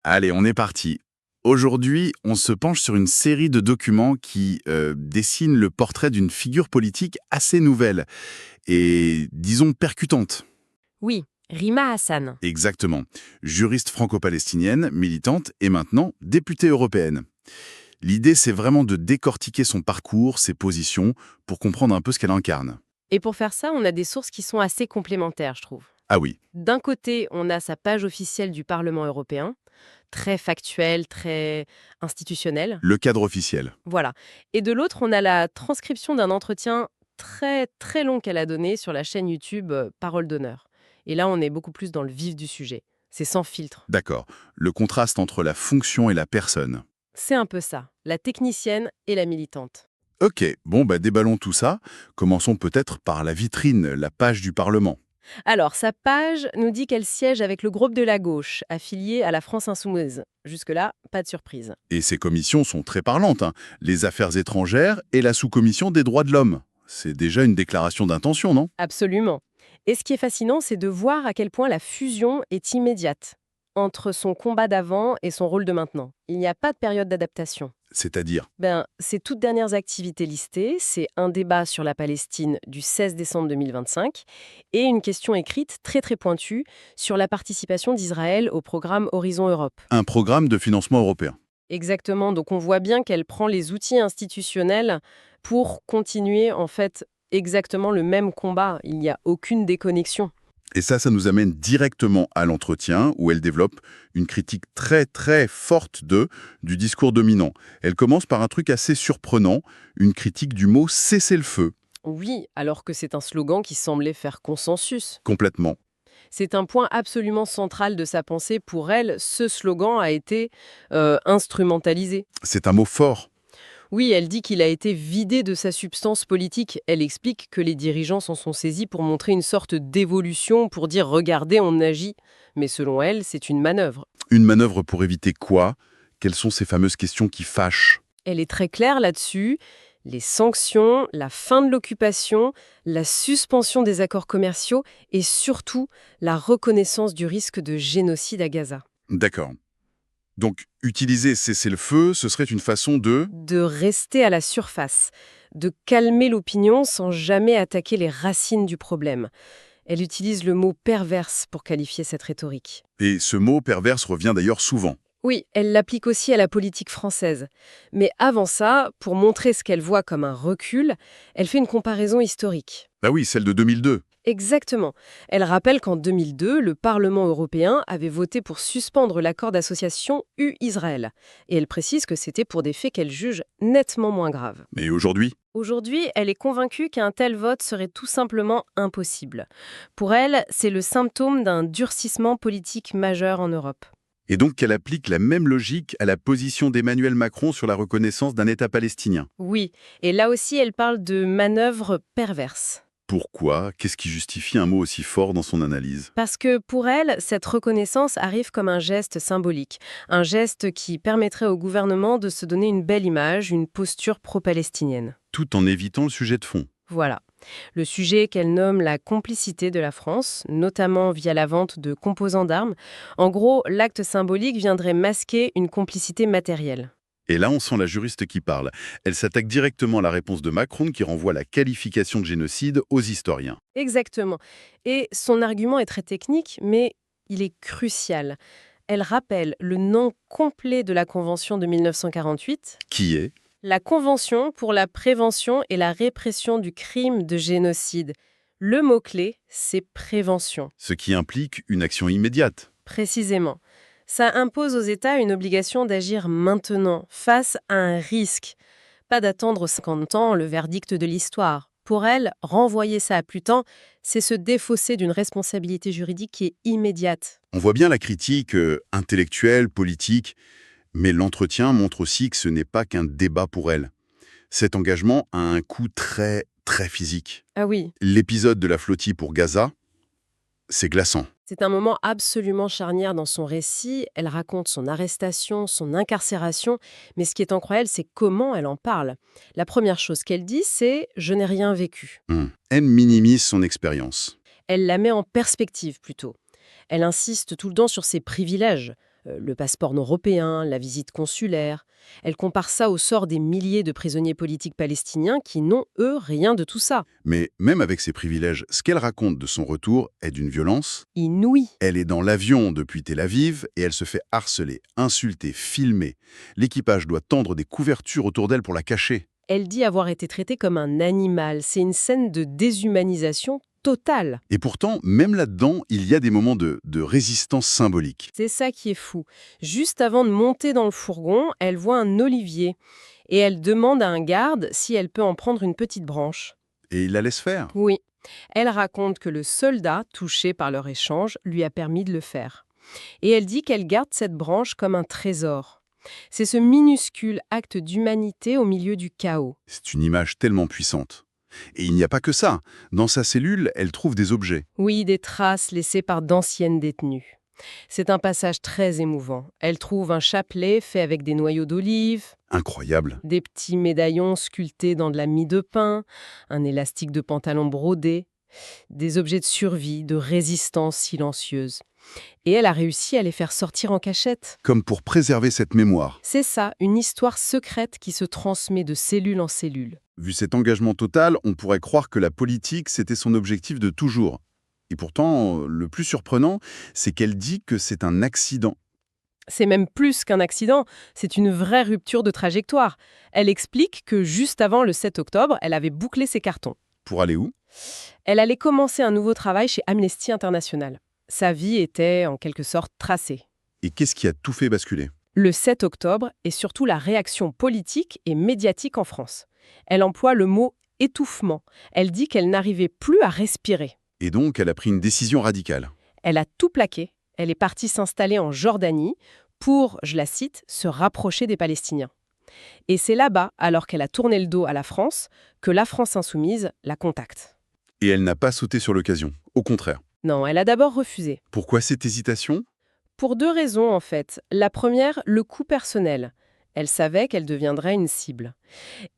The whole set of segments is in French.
Allez, on est parti. Aujourd'hui, on se penche sur une série de documents qui dessinent le portrait d'une figure politique assez nouvelle et, disons, percutante. Oui, Rima Hassan. Exactement. Juriste franco-palestinienne, militante et maintenant députée européenne. L'idée, c'est vraiment de décortiquer son parcours, ses positions, pour comprendre un peu ce qu'elle incarne. Et pour faire ça, on a des sources qui sont assez complémentaires, je trouve. Ah oui, D'un côté, on a sa page officielle du Parlement européen, très factuelle, très institutionnelle. le cadre officiel. Voilà. Et de l'autre, on a la transcription d'un entretien très très long qu'elle a donné sur la chaîne YouTube Parole d'honneur. Et là, on est beaucoup plus dans le vif du sujet. C'est sans filtre. D'accord. Le contraste entre la fonction et la personne. C'est un peu ça, la technicienne et la militante. Ok, bon, déballons tout ça. Commençons peut-être par la vitrine, la page du Parlement. Alors, sa page nous dit qu'elle siège avec le groupe de la gauche, affilié à la France Insoumise. Jusque-là, pas de surprise. Et ces commissions sont très parlantes, hein. Les affaires étrangères et la sous-commission des droits de l'homme. C'est déjà une déclaration d'intention, non? Absolument. Et ce qui est fascinant, c'est de voir à quel point la fusion est immédiate entre son combat d'avant et son rôle de maintenant. Il n'y a pas de période d'adaptation. C'est-à-dire, Ses toutes dernières activités listées, c'est un débat sur la Palestine du 16 décembre 2025 et une question écrite très très pointue sur la participation d'Israël au programme Horizon Europe. un programme de financement européen. Exactement, donc on voit bien qu'elle prend les outils institutionnels pour continuer en fait exactement le même combat. Il n'y a aucune déconnexion. Et ça nous amène directement à l'entretien où elle développe une critique très très forte du discours dominant. Elle commence par un truc assez surprenant, une critique du mot cessez-le-feu, Oui, alors que c'est un slogan qui semblait faire consensus. complètement. C'est un point absolument central de sa pensée. Pour elle, ce slogan a été instrumentalisé. C'est un mot fort. Oui, elle dit qu'il a été vidé de sa substance politique. Elle explique que les dirigeants s'en sont saisis pour montrer une sorte d'évolution, pour dire «regardez, on agit». Mais selon elle, c'est une manœuvre. Une manœuvre pour éviter quoi? Quelles sont ces fameuses questions qui fâchent? Elle est très claire là-dessus. Les sanctions, la fin de l'occupation, la suspension des accords commerciaux et surtout la reconnaissance du risque de génocide à Gaza. D'accord. Donc, utiliser cessez-le-feu, ce serait une façon De rester à la surface, de calmer l'opinion sans jamais attaquer les racines du problème. Elle utilise le mot perverse pour qualifier cette rhétorique. Et ce mot perverse revient d'ailleurs souvent. Oui, elle l'applique aussi à la politique française. Mais avant ça, pour montrer ce qu'elle voit comme un recul, elle fait une comparaison historique. Bah oui, celle de 2002. Exactement. Elle rappelle qu'en 2002, le Parlement européen avait voté pour suspendre l'accord d'association UE-Israël. Et elle précise que c'était pour des faits qu'elle juge nettement moins graves. Mais aujourd'hui, Aujourd'hui, elle est convaincue qu'un tel vote serait tout simplement impossible. Pour elle, c'est le symptôme d'un durcissement politique majeur en Europe. et donc qu'elle applique la même logique à la position d'Emmanuel Macron sur la reconnaissance d'un État palestinien. Oui, et là aussi, elle parle de manœuvre perverse. Pourquoi? Qu'est-ce qui justifie un mot aussi fort dans son analyse? Parce que pour elle, cette reconnaissance arrive comme un geste symbolique, un geste qui permettrait au gouvernement de se donner une belle image, une posture pro-palestinienne. Tout en évitant le sujet de fond. Voilà. Le sujet qu'elle nomme la complicité de la France, notamment via la vente de composants d'armes. En gros, l'acte symbolique viendrait masquer une complicité matérielle. Et là, on sent la juriste qui parle. Elle s'attaque directement à la réponse de Macron qui renvoie la qualification de génocide aux historiens. Exactement. Et son argument est très technique, mais il est crucial. Elle rappelle le nom complet de la Convention de 1948, Qui est? la Convention pour la prévention et la répression du crime de génocide. Le mot-clé, c'est prévention. Ce qui implique une action immédiate. Précisément. Ça impose aux États une obligation d'agir maintenant, face à un risque. Pas d'attendre 50 ans le verdict de l'histoire. Pour elle, renvoyer ça à plus tard, c'est se défausser d'une responsabilité juridique qui est immédiate. On voit bien la critique intellectuelle, politique, mais l'entretien montre aussi que ce n'est pas qu'un débat pour elle. Cet engagement a un coût très, très physique. Ah oui, L'épisode de la flottille pour Gaza, c'est glaçant. c'est un moment absolument charnière dans son récit. Elle raconte son arrestation, son incarcération, mais ce qui est incroyable, c'est comment elle en parle. La première chose qu'elle dit, c'est « je n'ai rien vécu ». Elle minimise son expérience. Elle la met en perspective plutôt. Elle insiste tout le temps sur ses privilèges. Le passeport européen, la visite consulaire. Elle compare ça au sort des milliers de prisonniers politiques palestiniens qui n'ont, eux, rien de tout ça. Mais même avec ses privilèges, ce qu'elle raconte de son retour est d'une violence. Inouï. Elle est dans l'avion depuis Tel Aviv et elle se fait harceler, insulter, filmer. L'équipage doit tendre des couvertures autour d'elle pour la cacher. Elle dit avoir été traitée comme un animal. C'est une scène de déshumanisation totale. Et pourtant, même là-dedans, il y a des moments de résistance symbolique. C'est ça qui est fou. Juste avant de monter dans le fourgon, elle voit un olivier et elle demande à un garde si elle peut en prendre une petite branche. Et il la laisse faire. Oui, elle raconte que le soldat, touché par leur échange, lui a permis de le faire. Et elle dit qu'elle garde cette branche comme un trésor. C'est ce minuscule acte d'humanité au milieu du chaos. C'est une image tellement puissante. Et il n'y a pas que ça. Dans sa cellule, elle trouve des objets. Oui, des traces laissées par d'anciennes détenues. C'est un passage très émouvant. Elle trouve un chapelet fait avec des noyaux d'olive, Incroyable. des petits médaillons sculptés dans de la mie de pain, un élastique de pantalon brodé, des objets de survie, de résistance silencieuse. Et elle a réussi à les faire sortir en cachette. Comme pour préserver cette mémoire. C'est ça, une histoire secrète qui se transmet de cellule en cellule. Vu cet engagement total, on pourrait croire que la politique, c'était son objectif de toujours. Et pourtant, le plus surprenant, c'est qu'elle dit que c'est un accident. C'est même plus qu'un accident, c'est une vraie rupture de trajectoire. Elle explique que juste avant le 7 octobre, elle avait bouclé ses cartons. Pour aller où? Elle allait commencer un nouveau travail chez Amnesty International. Sa vie était, en quelque sorte, tracée. Et qu'est-ce qui a tout fait basculer? Le 7 octobre et surtout la réaction politique et médiatique en France. Elle emploie le mot « étouffement ». Elle dit qu'elle n'arrivait plus à respirer. Et donc, elle a pris une décision radicale. Elle a tout plaqué. Elle est partie s'installer en Jordanie pour, je la cite, se rapprocher des Palestiniens. Et c'est là-bas, alors qu'elle a tourné le dos à la France, que la France insoumise la contacte. Et elle n'a pas sauté sur l'occasion. Au contraire. Non, elle a d'abord refusé. Pourquoi cette hésitation? Pour deux raisons, en fait. La première, le coût personnel. Elle savait qu'elle deviendrait une cible.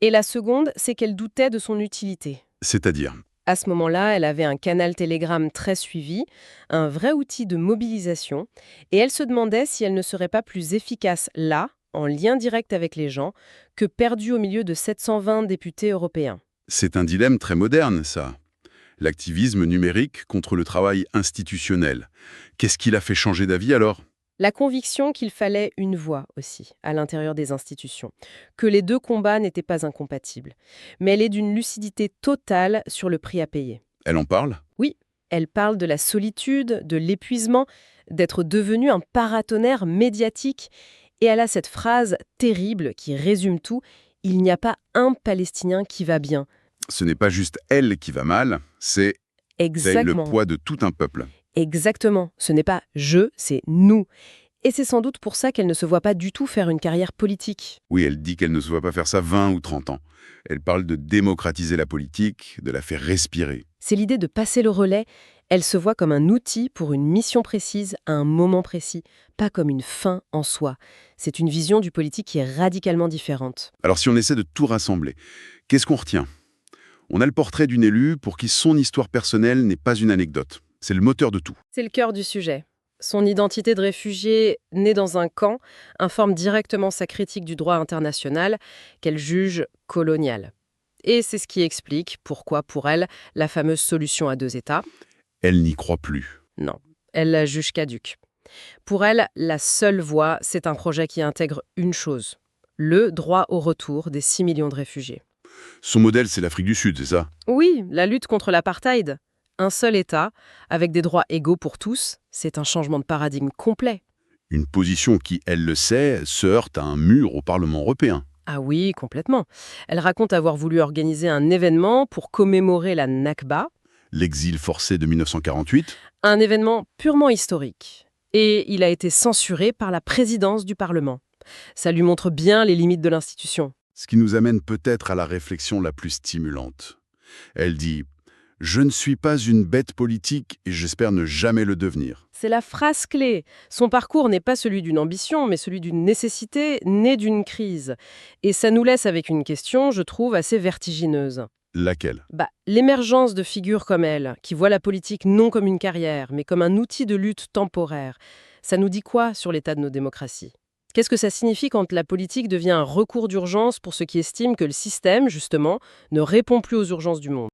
Et la seconde, c'est qu'elle doutait de son utilité. C'est-à-dire? À ce moment-là, elle avait un canal Telegram très suivi, un vrai outil de mobilisation, et elle se demandait si elle ne serait pas plus efficace là, en lien direct avec les gens, que perdue au milieu de 720 députés européens. C'est un dilemme très moderne, ça. L'activisme numérique contre le travail institutionnel. Qu'est-ce qui l'a fait changer d'avis alors? La conviction qu'il fallait une voix aussi, à l'intérieur des institutions, que les deux combats n'étaient pas incompatibles. Mais elle est d'une lucidité totale sur le prix à payer. Elle en parle? Oui, elle parle de la solitude, de l'épuisement, d'être devenue un paratonnerre médiatique. Et elle a cette phrase terrible qui résume tout, « Il n'y a pas un Palestinien qui va bien ». Ce n'est pas juste elle qui va mal, c'est le Exactement. poids de tout un peuple. Exactement. Ce n'est pas « je », c'est « nous ». Et c'est sans doute pour ça qu'elle ne se voit pas du tout faire une carrière politique. Oui, elle dit qu'elle ne se voit pas faire ça 20 ou 30 ans. Elle parle de démocratiser la politique, de la faire respirer. C'est l'idée de passer le relais. Elle se voit comme un outil pour une mission précise à un moment précis, pas comme une fin en soi. C'est une vision du politique qui est radicalement différente. Alors si on essaie de tout rassembler, qu'est-ce qu'on retient? On a le portrait d'une élue pour qui son histoire personnelle n'est pas une anecdote. C'est le moteur de tout. C'est le cœur du sujet. Son identité de réfugiée née dans un camp informe directement sa critique du droit international qu'elle juge colonial. Et c'est ce qui explique pourquoi, pour elle, la fameuse solution à deux États, Elle n'y croit plus. non, elle la juge caduque. Pour elle, la seule voie, c'est un projet qui intègre une chose, le droit au retour des 6 millions de réfugiés. Son modèle, c'est l'Afrique du Sud, c'est ça? Oui, la lutte contre l'apartheid. Un seul État, avec des droits égaux pour tous, c'est un changement de paradigme complet. Une position qui, elle le sait, se heurte à un mur au Parlement européen. Ah oui, complètement. Elle raconte avoir voulu organiser un événement pour commémorer la Nakba, L'exil forcé de 1948, un événement purement historique. Et il a été censuré par la présidence du Parlement. Ça lui montre bien les limites de l'institution. ce qui nous amène peut-être à la réflexion la plus stimulante. Elle dit « Je ne suis pas une bête politique et j'espère ne jamais le devenir ». C'est la phrase clé. Son parcours n'est pas celui d'une ambition, mais celui d'une nécessité née d'une crise. Et ça nous laisse avec une question, je trouve, assez vertigineuse. Laquelle? L'émergence de figures comme elle, qui voient la politique non comme une carrière, mais comme un outil de lutte temporaire, Ça nous dit quoi sur l'état de nos démocraties? Qu'est-ce que ça signifie quand la politique devient un recours d'urgence pour ceux qui estiment que le système, justement, ne répond plus aux urgences du monde?